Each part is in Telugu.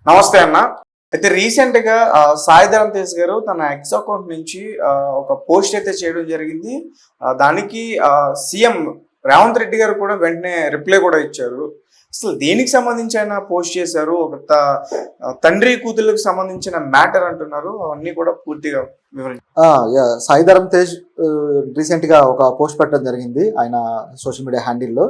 నమస్తే అన్న. అయితే రీసెంట్ గా సాయిధరం తేజ్ గారు తన ఎక్స్ అకౌంట్ నుంచి ఒక పోస్ట్ అయితే చేయడం జరిగింది. దానికి సీఎం రేవంత్ రెడ్డి గారు కూడా వెంటనే రిప్లై కూడా ఇచ్చారు. అసలు దేనికి సంబంధించి ఆయన పోస్ట్ చేశారు? ఒక తండ్రి కూతుళ్ళకి సంబంధించిన మ్యాటర్ అంటున్నారు. అవన్నీ కూడా పూర్తిగా వివరించి. సాయిధరం తేజ్ రీసెంట్ గా ఒక పోస్ట్ పెట్టడం జరిగింది ఆయన సోషల్ మీడియా హ్యాండిల్లో.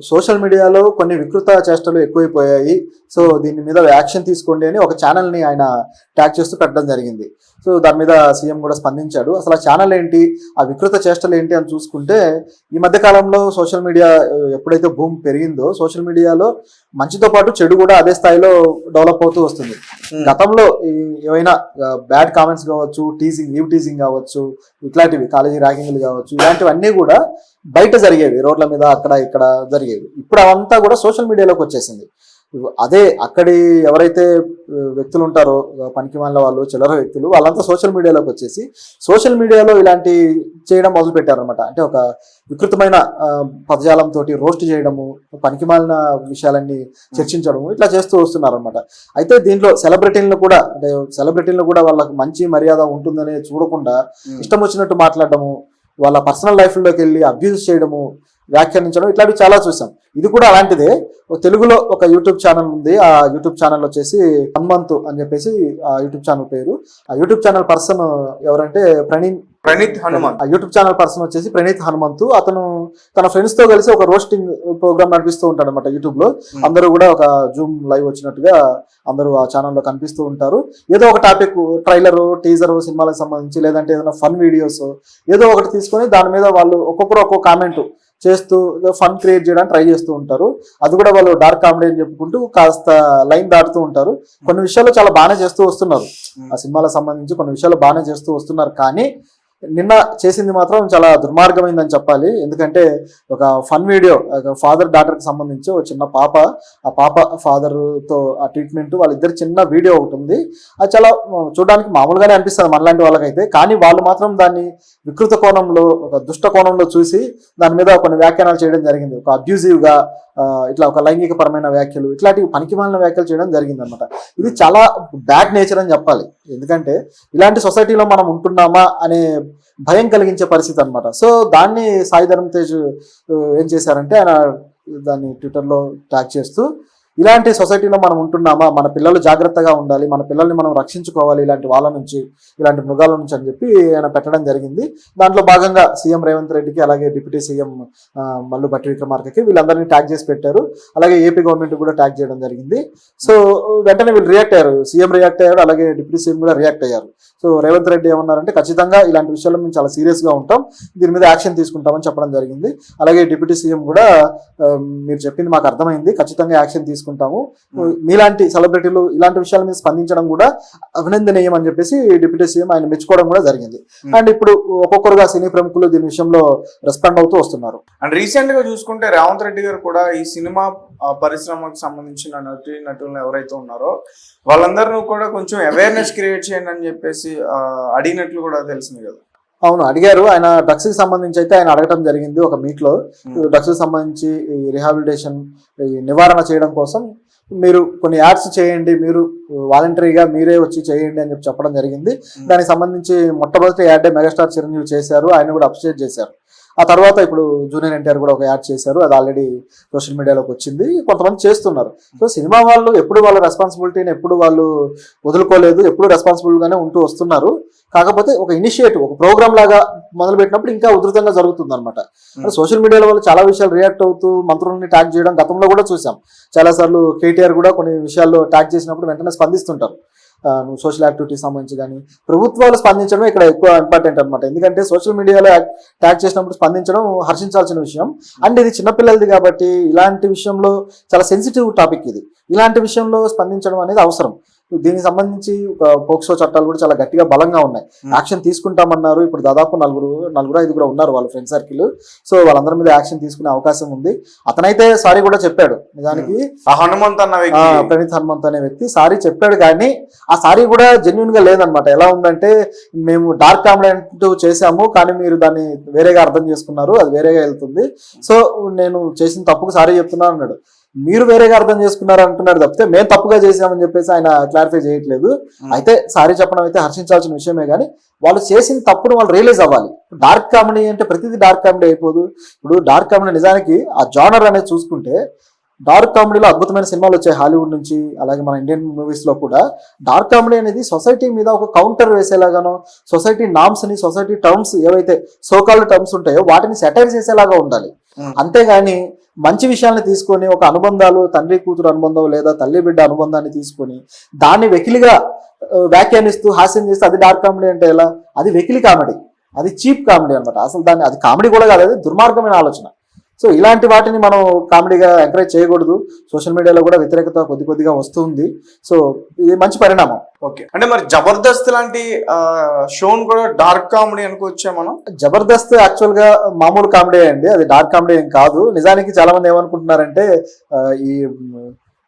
సోషల్ మీడియాలో కొన్ని వికృత చేష్టలు ఎక్కువైపోయాయి, సో దీని మీద యాక్షన్ తీసుకోండి అని ఒక ఛానల్ని ఆయన ట్యాగ్ చేస్తూ పెట్టడం జరిగింది. సో దాని మీద సీఎం కూడా స్పందించాడు. అసలు ఆ ఛానల్ ఏంటి, ఆ వికృత చేష్టలు ఏంటి అని చూసుకుంటే, ఈ మధ్య కాలంలో సోషల్ మీడియా ఎప్పుడైతే భూమి పెరిగిందో సోషల్ మీడియాలో మంచితో పాటు చెడు కూడా అదే స్థాయిలో డెవలప్ అవుతూ వస్తుంది. గతంలో ఏవైనా బ్యాడ్ కామెంట్స్ కావచ్చు, ఈవ్ టీజింగ్ కావచ్చు, ఇట్లాంటివి కాలేజీ ర్యాగింగ్లు కావచ్చు, ఇలాంటివన్నీ కూడా బయట జరిగేవి, రోడ్ల మీద అక్కడ ఇక్కడ జరిగేవి. ఇప్పుడు అవంతా కూడా సోషల్ మీడియాలోకి వచ్చేసింది. అదే అక్కడి ఎవరైతే వ్యక్తులు ఉంటారో పనికిమాలిన వాళ్ళు, చిల్లర వ్యక్తులు, వాళ్ళంతా సోషల్ మీడియాలోకి వచ్చేసి సోషల్ మీడియాలో ఇలాంటి చేయడం మొదలు పెట్టారనమాట. అంటే ఒక వికృతమైన పదజాలంతో రోస్ట్ చేయడము, పనికిమాలిన విషయాలన్నీ చర్చించడము, ఇట్లా చేస్తూ వస్తున్నారనమాట. అయితే దీంట్లో సెలబ్రిటీలను కూడా వాళ్ళకి మంచి మర్యాద ఉంటుందనే చూడకుండా ఇష్టం వచ్చినట్టు మాట్లాడడము, వాళ్ళ పర్సనల్ లైఫ్లోకి వెళ్ళి అబ్యూజ్ చేయడము, వ్యాఖ్యానించడం, ఇట్లాంటివి చాలా చూసాం. ఇది కూడా అలాంటిదే. తెలుగులో ఒక యూట్యూబ్ ఛానల్ ఉంది. ఆ యూట్యూబ్ ఛానల్ వచ్చేసి హనుమంతు అని చెప్పేసి ఆ యూట్యూబ్ ఛానల్ పేరు. ఆ యూట్యూబ్ ఛానల్ పర్సన్ ఎవరంటే ప్రణీత్ హనుమంత్. ఆ యూట్యూబ్ ఛానల్ పర్సన్ వచ్చేసి ప్రణీత్ హనుమంతు. అతను తన ఫ్రెండ్స్ తో కలిసి ఒక రోస్టింగ్ ప్రోగ్రామ్ నడిపిస్తూ ఉంటాడు అనమాట యూట్యూబ్ లో. అందరూ కూడా ఒక జూమ్ లైవ్ వచ్చినట్టుగా అందరూ ఆ ఛానల్లో కనిపిస్తూ ఉంటారు. ఏదో ఒక టాపిక్, ట్రైలర్, టీజర్, సినిమాలకు సంబంధించి, లేదంటే ఏదైనా ఫన్ వీడియోస్ ఏదో ఒకటి తీసుకొని దాని మీద వాళ్ళు ఒక్కొక్కరు ఒక్కొక్క కామెంట్ చేస్తూ ఫన్ క్రియేట్ చేయడానికి ట్రై చేస్తూ ఉంటారు. అది కూడా వాళ్ళు డార్క్ కామెడీ అని చెప్పుకుంటూ కాస్త లైన్ దాటుతూ ఉంటారు. కొన్ని విషయాల్లో చాలా బాగానే చేస్తూ వస్తున్నారు, ఆ సినిమాలకు సంబంధించి కొన్ని విషయాలు బాగానే చేస్తూ వస్తున్నారు. కానీ నిన్న చేసింది మాత్రం చాలా దుర్మార్గమైందని చెప్పాలి. ఎందుకంటే ఒక ఫన్ వీడియో, ఫాదర్ డాటర్కి సంబంధించి ఒక చిన్న పాప, ఆ పాప ఫాదర్తో ఆ ట్రీట్మెంట్, వాళ్ళిద్దరు చిన్న వీడియో ఒకటి ఉంది. అది చాలా చూడడానికి మామూలుగానే అనిపిస్తుంది మనలాంటి వాళ్ళకైతే. కానీ వాళ్ళు మాత్రం దాన్ని వికృత కోణంలో, ఒక దుష్ట కోణంలో చూసి దాని మీద కొన్ని వ్యాఖ్యానాలు చేయడం జరిగింది. ఒక అబ్యూజివ్గా, ఇట్లా ఒక లైంగిక పరమైన వ్యాఖ్యలు, ఇట్లాంటివి పనికిమాలిన వ్యాఖ్యలు చేయడం జరిగింది అనమాట. ఇది చాలా బ్యాడ్ నేచర్ అని చెప్పాలి. ఎందుకంటే ఇలాంటి సొసైటీలో మనం ఉంటున్నామా అనే భయం కలిగించే పరిస్థితి అనమాట. సో దాన్ని సాయిధరం తేజ్ ఏం చేశారంటే, ఆయన దాన్ని ట్విట్టర్లో ట్యాగ్ చేస్తూ, ఇలాంటి సొసైటీలో మనం ఉంటున్నామా, మన పిల్లలు జాగ్రత్తగా ఉండాలి, మన పిల్లల్ని మనం రక్షించుకోవాలి ఇలాంటి వాళ్ళ నుంచి, ఇలాంటి మృగాల నుంచి అని చెప్పి ఆయన పెట్టడం జరిగింది. దాంట్లో భాగంగా సీఎం రేవంత్ రెడ్డికి, అలాగే డిప్యూటీ సీఎం మల్లు భట్టి విక్రమార్కకి, వీళ్ళందరినీ ట్యాగ్ చేసి పెట్టారు. అలాగే ఏపీ గవర్నమెంట్ కూడా ట్యాగ్ చేయడం జరిగింది. సో వెంటనే వీళ్ళు రియాక్ట్ అయ్యారు, సీఎం రియాక్ట్ అయ్యారు, అలాగే డిప్యూటీ సీఎం కూడా రియాక్ట్ అయ్యారు. సో రేవంత్ రెడ్డి ఏమన్నారంటే, ఖచ్చితంగా ఇలాంటి విషయాల్లో మేము చాలా సీరియస్గా ఉంటాం, దీని మీద యాక్షన్ తీసుకుంటామని చెప్పడం జరిగింది. అలాగే డిప్యూటీ సీఎం కూడా మీరు చెప్పింది మాకు అర్థమైంది, ఖచ్చితంగా యాక్షన్ తీసుకుంటాము, మీలాంటి సెలబ్రిటీలు ఇలాంటి విషయాల మీద స్పందించడం కూడా అభినందనీయం అని చెప్పేసి డిప్యూటీ సీఎం ఆయన మెచ్చుకోవడం కూడా జరిగింది. అండ్ ఇప్పుడు ఒక్కొక్కరుగా సినీ ప్రముఖులు దీని విషయంలో రెస్పాండ్ అవుతూ వస్తున్నారు. అండ్ రీసెంట్ గా చూసుకుంటే రేవంత్ రెడ్డి గారు కూడా ఈ సినిమా పరిశ్రమకు సంబంధించిన నటులు ఎవరైతే ఉన్నారో వాళ్ళందరూ కూడా కొంచెం అవేర్నెస్ క్రియేట్ చేయండి అని చెప్పేసి అడిగినట్లు కూడా తెలిసింది కదా. అవును, అడిగారు. ఆయన డ్రగ్స్ కి సంబంధించి అయితే ఆయన అడగటం జరిగింది ఒక మీట్ లో. డ్రగ్స్ కి సంబంధించి రీహాబిలిటేషన్, నివారణ చేయడం కోసం మీరు కొన్ని యాడ్స్ చేయండి, మీరు వాలంటరీగా మీరే వచ్చి చేయండి అని చెప్పడం జరిగింది. దానికి సంబంధించి మొట్టమొదటి యాడ్ మెగాస్టార్ చిరంజీవి చేశారు, ఆయన కూడా అప్రిషియేట్ చేశారు. ఆ తర్వాత ఇప్పుడు జూనియర్ ఎన్టీఆర్ కూడా ఒక యాడ్ చేశారు, అది ఆల్రెడీ సోషల్ మీడియాలోకి వచ్చింది. కొంతమంది చేస్తున్నారు. సో సినిమా వాళ్ళు ఎప్పుడు వాళ్ళ రెస్పాన్సిబిలిటీని ఎప్పుడు వాళ్ళు వదులుకోలేదు, ఎప్పుడు రెస్పాన్సిబుల్గానే ఉంటూ వస్తున్నారు. కాకపోతే ఒక ఇనిషియేటివ్, ఒక ప్రోగ్రామ్ లాగా మొదలు పెట్టినప్పుడు ఇంకా ఉధృతంగా జరుగుతుంది అనమాట. సోషల్ మీడియాలో వాళ్ళు చాలా విషయాలు రియాక్ట్ అవుతూ మంత్రులని ట్యాగ్ చేయడం గతంలో కూడా చూసాం. చాలాసార్లు కేటీఆర్ కూడా కొన్ని విషయాల్లో ట్యాగ్ చేసినప్పుడు వెంటనే స్పందిస్తుంటారు. సోషల్ యాక్టివిటీకి సంబంధించి కానీ ప్రభుత్వాలు స్పందించడం ఇక్కడ ఎక్కువ ఇంపార్టెంట్ అనమాట. ఎందుకంటే సోషల్ మీడియాలో ట్యాగ్ చేసినప్పుడు స్పందించడం హర్షించాల్సిన విషయం. అండ్ ఇది చిన్నపిల్లలది కాబట్టి ఇలాంటి విషయంలో చాలా సెన్సిటివ్ టాపిక్ ఇది. ఇలాంటి విషయంలో స్పందించడం అనేది అవసరం. దీనికి సంబంధించి పోక్సో చట్టాలు కూడా చాలా గట్టిగా బలంగా ఉన్నాయి. యాక్షన్ తీసుకుంటామన్నారు. ఇప్పుడు దాదాపు నలుగురు ఐదుగురు ఉన్నారు వాళ్ళ ఫ్రెండ్ సర్కిల్. సో వాళ్ళందరి మీద యాక్షన్ తీసుకునే అవకాశం ఉంది. అతనైతే సారీ కూడా చెప్పాడు. నిజానికి ప్రణీత్ హనుమంత్ అనే వ్యక్తి సారీ చెప్పాడు, కానీ ఆ సారీ కూడా జెన్యున్ గా లేదనమాట. ఎలా ఉందంటే, మేము డార్క్ కామెడీ అంటూ చేశాము, కానీ మీరు దాన్ని వేరేగా అర్థం చేసుకున్నారు, అది వేరేగా వెళ్తుంది, సో నేను చేసిన తప్పుకు సారీ చెప్తున్నాను అన్నాడు. మీరు వేరేగా అర్థం చేసుకున్నారు అంటున్నారు తప్పితే మేము తప్పుగా చేసామని చెప్పేసి ఆయన క్లారిఫై చేయట్లేదు. అయితే సారీ చెప్పడం అయితే హర్షించాల్సిన విషయమే, కానీ వాళ్ళు చేసిన తప్పును వాళ్ళు రియలైజ్ అవ్వాలి. డార్క్ కామెడీ అంటే ప్రతిదీ డార్క్ కామెడీ అయిపోదు. ఇప్పుడు డార్క్ కామెడీ నిజానికి ఆ జానర్ అనేది చూసుకుంటే డార్క్ కామెడీలో అద్భుతమైన సినిమాలు వచ్చాయి హాలీవుడ్ నుంచి, అలాగే మన ఇండియన్ మూవీస్ లో కూడా. డార్క్ కామెడీ అనేది సొసైటీ మీద ఒక కౌంటర్ వేసేలాగానో, సొసైటీ నామ్స్ ని, సొసైటీ టర్మ్స్ ఏవైతే సోకాల్డ్ టర్మ్స్ ఉంటాయో వాటిని సెటైర్ చేసేలాగా ఉండాలి. అంతేగాని మంచి విషయాల్ని తీసుకొని, ఒక అనుబంధాలు, తండ్రి కూతురు అనుబంధం లేదా తల్లి బిడ్డ అనుబంధాన్ని తీసుకొని దాన్ని వెకిలిగా వ్యాఖ్యానిస్తూ హాస్యం చేస్తే అది డార్క్ కామెడీ అంటే ఎలా? అది వెకిలి కామెడీ, అది చీప్ కామెడీ అనమాట. అసలు దాన్ని అది కామెడీ కూడా కాదు, అది దుర్మార్గమైన ఆలోచన. సో ఇలాంటి వాటిని మనం కామెడీగా ఎంకరేజ్ చేయకూడదు. సోషల్ మీడియాలో కూడా వ్యతిరేకత కొద్దిగా వస్తుంది. సో ఇది మంచి పరిణామం. ఓకే, అంటే మరి జబర్దస్త్ లాంటి షోన్ కూడా డార్క్ కామెడీ అనుకోవచ్చా మనం? జబర్దస్త్ యాక్చువల్ గా మామూలు కామెడీ అండి, అది డార్క్ కామెడీ ఏం కాదు. నిజానికి చాలా మంది ఏమనుకుంటున్నారంటే ఈ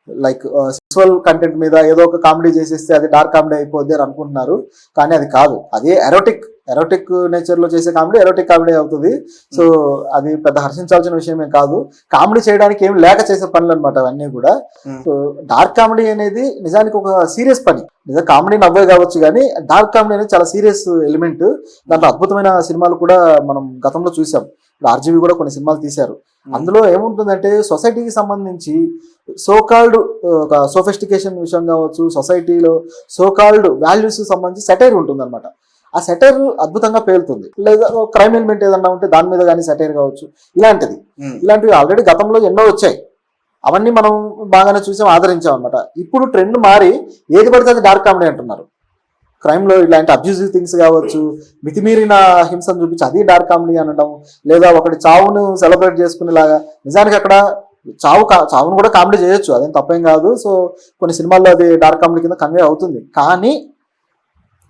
లైక్ సెక్సువల్ కంటెంట్ మీద ఏదో ఒక కామెడీ చేసేస్తే అది డార్క్ కామెడీ అయిపోద్ది అని అనుకుంటున్నారు. కానీ అది కాదు, అది ఎరోటిక్ నేచర్ లో చేసే కామెడీ ఎరోటిక్ కామెడీ అవుతుంది. సో అది పెద్ద హర్షించాల్సిన విషయమే కాదు. కామెడీ చేయడానికి ఏం లేక చేసే పనులు అనమాట అవన్నీ కూడా. సో డార్క్ కామెడీ అనేది నిజానికి ఒక సీరియస్ పని. నిజంగా కామెడీ నవ్వే కావచ్చు, కానీ డార్క్ కామెడీ అనేది చాలా సీరియస్ ఎలిమెంట్. దాంట్లో అద్భుతమైన సినిమాలు కూడా మనం గతంలో చూసాం. ఆర్జీవి కూడా కొన్ని సినిమాలు తీశారు. అందులో ఏముంటుందంటే సొసైటీకి సంబంధించి సోకాల్డ్ ఒక సోఫిస్టికేషన్ విషయం కావచ్చు, సొసైటీలో సోకాల్డ్ వాల్యూస్ సంబంధించి సెటైర్ ఉంటుంది అనమాట. ఆ సెటైర్ అద్భుతంగా పేలుతుంది. లేదా క్రైమ్ ఎలిమెంట్ ఏదన్నా ఉంటే దాని మీద కానీ సెటైర్ కావచ్చు. ఇలాంటివి ఆల్రెడీ గతంలో ఎన్నో వచ్చాయి. అవన్నీ మనం బాగానే చూసాం, ఆదరించాం అనమాట. ఇప్పుడు ట్రెండ్ మారి ఏది పడితే అది డార్క్ కామెడీ అంటున్నారు. క్రైమ్ లో ఇలాంటి అబ్యూజివ్ థింగ్స్ కావచ్చు, మితిమీరిన హింసను చూపించి అది డార్క్ కామెడీ అనడం, లేదా ఒకటి చావును సెలబ్రేట్ చేసుకునేలాగా. నిజానికి అక్కడ చావును కూడా కామెడీ చేయొచ్చు, అదేం తప్పేం కాదు. సో కొన్ని సినిమాల్లో అది డార్క్ కామెడీ కింద కన్వే అవుతుంది. కానీ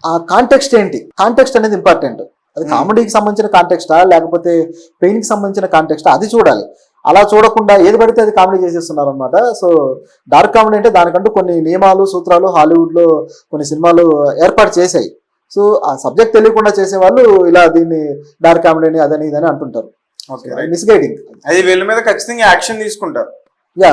ఆ కాంటెక్స్ట్ ఏంటి? కాంటెక్స్ట్ అనేది ఇంపార్టెంట్. అది కామెడీకి సంబంధించిన కాంటెక్స్టా లేకపోతే పెయిన్ కి సంబంధించిన కాంటెక్స్టా, అది చూడాలి. అలా చూడకుండా ఏది పడితే అది కామెడీ చేసేస్తున్నారు అనమాట. సో డార్క్ కామెడీ అంటే దానికంటూ కొన్ని నియమాలు, సూత్రాలు హాలీవుడ్ లో కొన్ని సినిమాలు ఏర్పాటు చేశాయి. సో ఆ సబ్జెక్ట్ తెలియకుండా చేసేవాళ్ళు ఇలా దీన్ని డార్క్ కామెడీని అదని ఇదని అంటుంటారు. మిస్గైడింగ్. అది వీళ్ళ మీద ఖచ్చితంగా యాక్షన్ తీసుకుంటారు.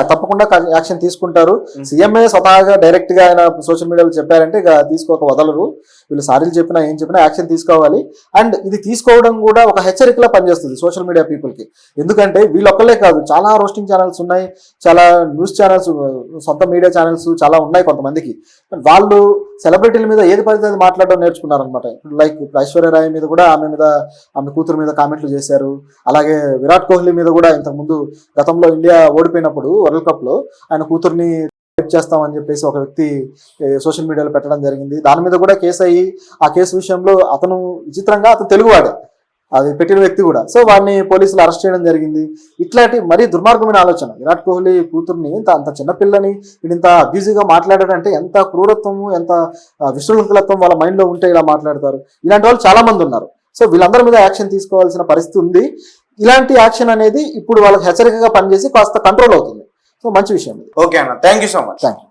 తప్పకుండా యాక్షన్ తీసుకుంటారు. సీఎంఏ స్వతహాగా డైరెక్ట్ గా ఆయన సోషల్ మీడియాలో చెప్పారంటే ఇక తీసుకోక వదలరు. వీళ్ళు సారీలు చెప్పినా ఏం చెప్పినా యాక్షన్ తీసుకోవాలి. అండ్ ఇది తీసుకోవడం కూడా ఒక హెచ్చరికలా పనిచేస్తుంది సోషల్ మీడియా పీపుల్ కి. ఎందుకంటే వీళ్ళొక్కలే కాదు, చాలా రోస్టింగ్ ఛానల్స్ ఉన్నాయి, చాలా న్యూస్ ఛానల్స్, సొంత మీడియా ఛానల్స్ చాలా ఉన్నాయి కొంతమందికి. వాళ్ళు సెలబ్రిటీల మీద ఏది పడితే అది మాట్లాడడం నేర్చుకున్నారనమాట. లైక్ ఐశ్వర్యరాయ్ మీద కూడా ఆమె కూతురు మీద కామెంట్లు చేశారు. అలాగే విరాట్ కోహ్లీ మీద కూడా ఇంతకుముందు గతంలో ఇండియా ఓడిపోయినప్పుడు వరల్డ్ కప్ లో ఆయన కూతుర్ని రేప్ చేస్తామని చెప్పేసి ఒక వ్యక్తి సోషల్ మీడియాలో పెట్టడం జరిగింది. దాని మీద కూడా కేసు అయ్యి ఆ కేసు విషయంలో అతను తెలుగువాడే, అది పెట్టిన వ్యక్తి కూడా. సో వాడిని పోలీసులు అరెస్ట్ చేయడం జరిగింది. ఇట్లాంటి మరీ దుర్మార్గమైన ఆలోచన. విరాట్ కోహ్లీ కూతుర్ని అంత చిన్నపిల్లని ఇంత అబ్యూజివ్గా మాట్లాడాడంటే ఎంత క్రూరత్వము, ఎంత విశృంఖలత్వం వాళ్ళ మైండ్ లో ఉంటే ఇలా మాట్లాడతారు. ఇలాంటి వాళ్ళు చాలా మంది ఉన్నారు. సో వీళ్ళందరి మీద యాక్షన్ తీసుకోవాల్సిన పరిస్థితి ఉంది. ఇలాంటి యాక్షన్ అనేది ఇప్పుడు వాళ్ళకి హెచ్చరికగా పనిచేసి కాస్త కంట్రోల్ అవుతుంది. సో మంచి విషయం. ఓకే అన్న, thank you so much. Thank you.